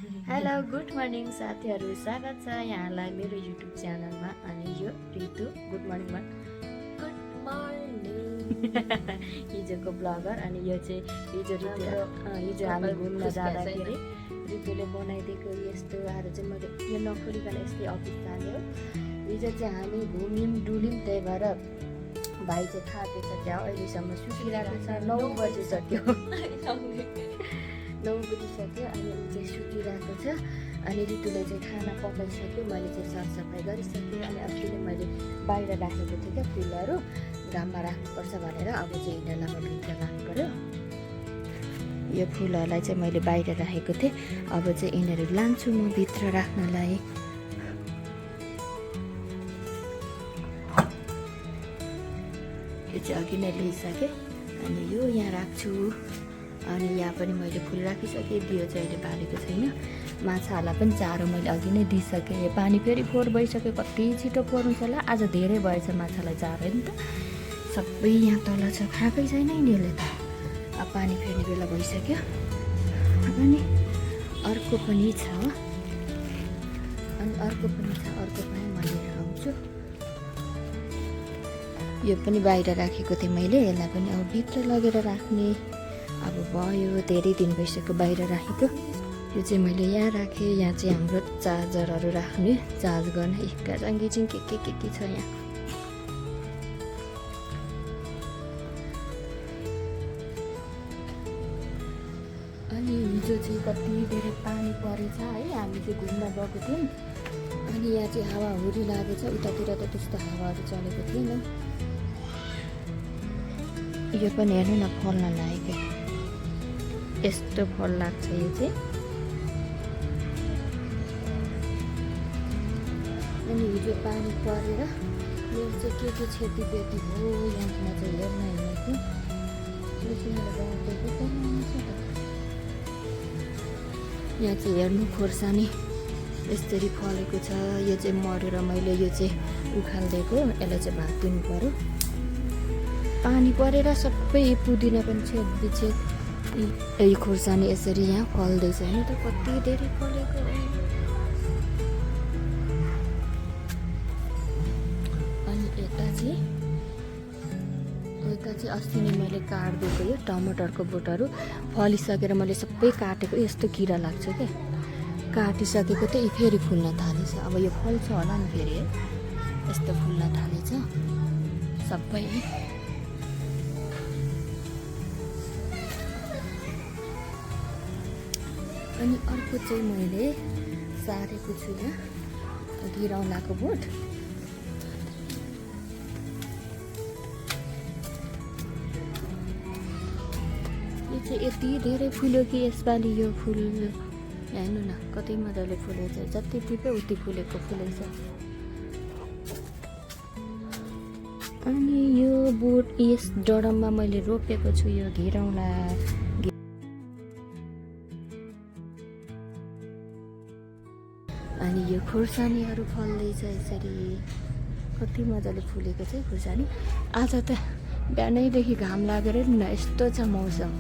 Hello good morning साथीहरू, स्वागत छ यहाँलाई मेरो युट्युब च्यानलमा। अनि यो ऋतु गुड मर्निङमा गुड मर्निङ हिजोको ब्लगर। अनि यो चाहिँ हिजो हामी घुम्न जाँदाखेरि ऋतुले बनाइदिएको यस्तो। आज चाहिँ मैले यो नखोलिकन यस्तै अफिस जाने हो। हिजो चाहिँ हामी घुम्यौँ डुल्यौँ, त्यही भएर भाइ चाहिँ थाकेछ, क्या अहिलेसम्म सुतिरहेको छ। 9 बजिसक्यो 9 बजिसक्यो। अनि ऊ चाहिँ सुतिरहेको छ। अनि ऋतुले चाहिँ खाना पकाइसक्यो, मैले चाहिँ सरसफाइ गरिसकेँ। अनि अस्तिले मैले बाहिर राखेको थिएँ क्या फुलहरू, घाममा राख्नुपर्छ भनेर। अब चाहिँ यिनीहरूलाई म भित्र राख्नु पऱ्यो। यो फुलहरूलाई चाहिँ मैले बाहिर राखेको थिएँ, अब चाहिँ यिनीहरू लान्छु म भित्र राख्नलाई। यो चाहिँ अघि नै ल्याइसकेँ। अनि यो यहाँ राख्छु। अनि यहाँ पनि मैले फुल राखिसकेँ। दियो चाहिँ अहिले बालेको छैन। माछाहरूलाई पनि चारो मैले अघि नै दिइसकेँ। पानी फेरि फोहोर भइसक्यो, कति छिटो फोहोर हुन्छ होला। आज धेरै भएछ माछालाई चारो नि त। सबै यहाँ तल छ, खाएकै छैन यिनीहरूले त। अब पानी फेर्ने बेला भइसक्यो। अनि अर्को पनि छ, अर्को पनि म लिएर आउँछु। यो पनि बाहिर राखेको थिएँ मैले, यसलाई पनि अब भित्र लगेर राख्ने। अब भयो, धेरै दिन भइसक्यो बाहिर राखेको। यो चाहिँ मैले यहाँ राखेँ। यहाँ चाहिँ हाम्रो चार्जरहरू राख्ने, चार्ज गर्ने गाजाङ्गी चाहिँ के छ यहाँ। अनि हिजो चाहिँ कति धेरै पानी परेछ है। हामी चाहिँ घुम्न गएको थियौँ। अनि यहाँ चाहिँ हावाहुरी लागेछ, उतातिर त त्यस्तो हावाहरू चलेको थिएन। यो पनि हेर्नु न, फल्न लागेको यस्तो फल लाग्छ यो चाहिँ। अनि हिजो पानी परेर मेरो चाहिँ के क्षतिपेती हो यहाँमा चाहिँ हेर्न हिँडेको। यहाँ चाहिँ हेर्नु खोर्सानी यसरी फलेको छ। यो चाहिँ मरेर मैले यो चाहिँ उखालिदिएको, यसलाई चाहिँ भात दिनु पऱ्यो। पानी परेर सबै पुदिना पनि छेक यो खोर्सानी यसरी यहाँ फल्दैछ होइन त, कति धेरै फलेको। अनि यता चाहिँ अस्ति नै मैले काटिदिएको यो टमाटरको बोटहरू फलिसकेर मैले सबै काटेको। यस्तो किरा लाग्छ क्या, काटिसकेको चाहिँ फेरि फुल्न थालेछ। अब यो फल्छ होला नि फेरि है, यस्तो फुल्न थालेछ सबै। अनि अर्को चाहिँ मैले सारेको छु यहाँ घिरौँलाको बोट। यो चाहिँ यति धेरै फुल्यो कि यसपालि यो फुल हेर्नु न कति मजाले फुलेछ। जति टिप्यो उति फुलेको फुलेछ। अनि यो बोट यस डरममा मैले रोपेको छु यो घिरौँला। अनि यो खोर्सानीहरू फल्दैछ यसरी, कति मजाले फुलेको छ खोर्सानी। आज त बिहानैदेखि घाम लागेर नि न यस्तो छ मौसम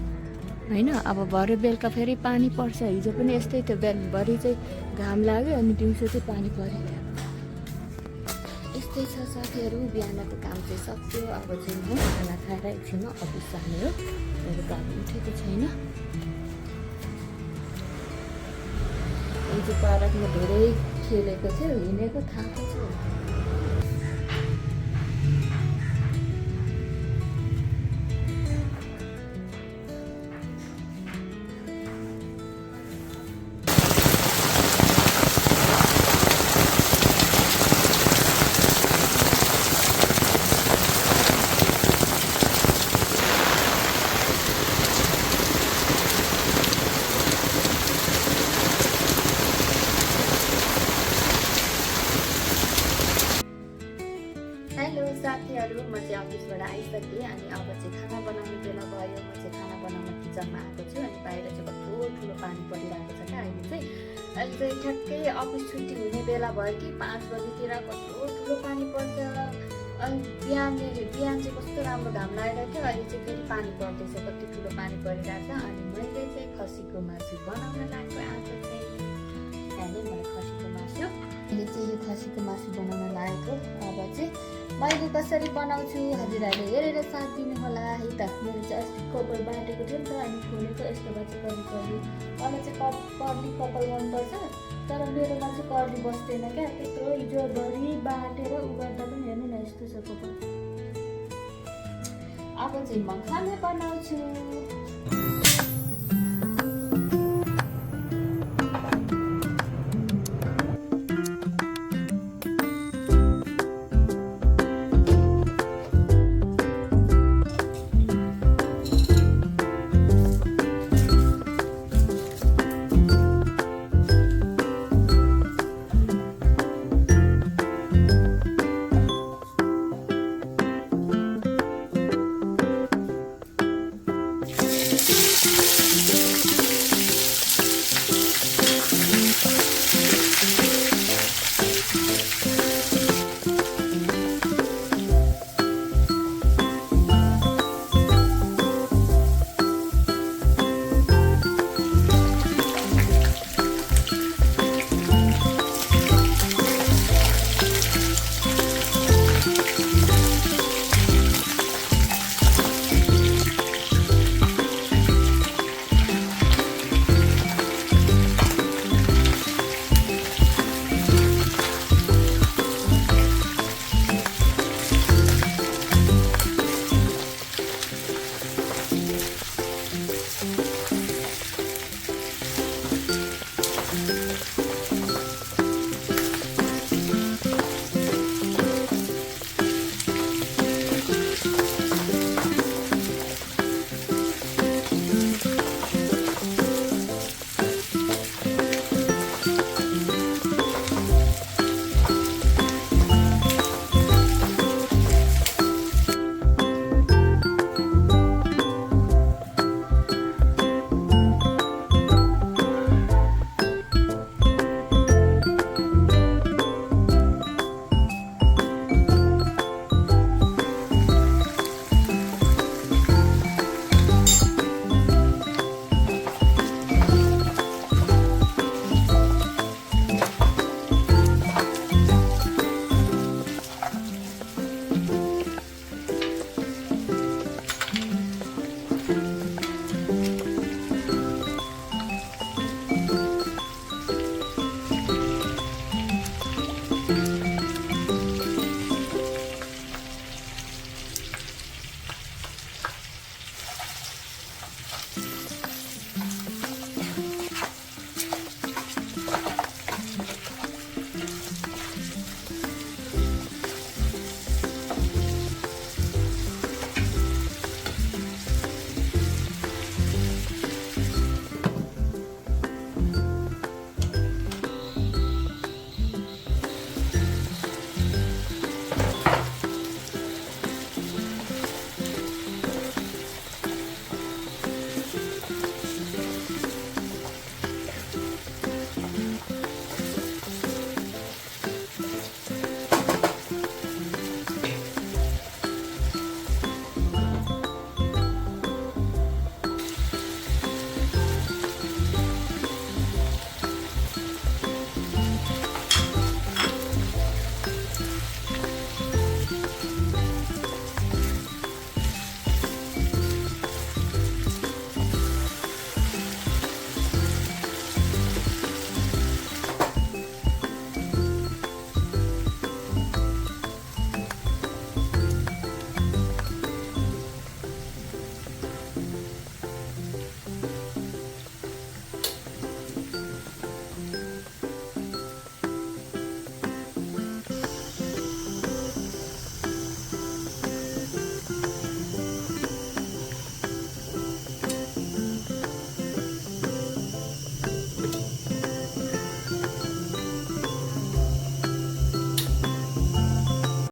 होइन। अब भरे बेलुका फेरि पानी पर्छ। हिजो पनि यस्तै थियो, बिहानभरि चाहिँ घाम लाग्यो अनि दिउँसो चाहिँ पानी परेको थियो। यस्तै छ साथीहरू। बिहानको काम चाहिँ सक्यो। अब चाहिँ म खाना खाएर एकछिनमा अफिस जाने हो। मेरो काम उठेको छैन। हिजो पार्कमा धेरै खेलेको थियो, हिँडेको थाहा छ। हेलो साथीहरू, म चाहिँ अफिसबाट आइसकेँ। अनि अब चाहिँ खाना बनाउने बेला भयो। म चाहिँ खाना बनाउन किचनमा आएको छु। अनि बाहिर चाहिँ कस्तो ठुलो पानी परिरहेको छ क्या अहिले चाहिँ। अहिले चाहिँ ठ्याक्कै अफिस छुट्टी हुने बेला भयो कि 5 बजीतिर कस्तो ठुलो पानी पर्छ। अनि बिहान चाहिँ कस्तो राम्रो घाम लागेको थियो, अहिले चाहिँ फेरि पानी पर्दैछ, कति ठुलो पानी परिरहेको छ। अनि मैले चाहिँ खसीको मासु बनाउन लागेको आज चाहिँ। अहिले चाहिँ यो खसीको मासु बनाउन लागेको। अब चाहिँ मैले कसरी बनाउँछु हजुरहरूले हेरेर साथ दिनु होला है त। मेरो चाहिँ अस्ति कपाल बाटेको थियो नि त, अनि खोलेको यस्तो भए चाहिँ कहिले कहिले मलाई चाहिँ कर्ली कपाल मनपर्छ, तर मेरोमा चाहिँ कर्ली बस्दैन क्या। त्यत्रो हिजोभरि बाटेर उगार्दा पनि हेर्नु न यस्तो छ कपाल। अब चाहिँ म खाना बनाउँछु।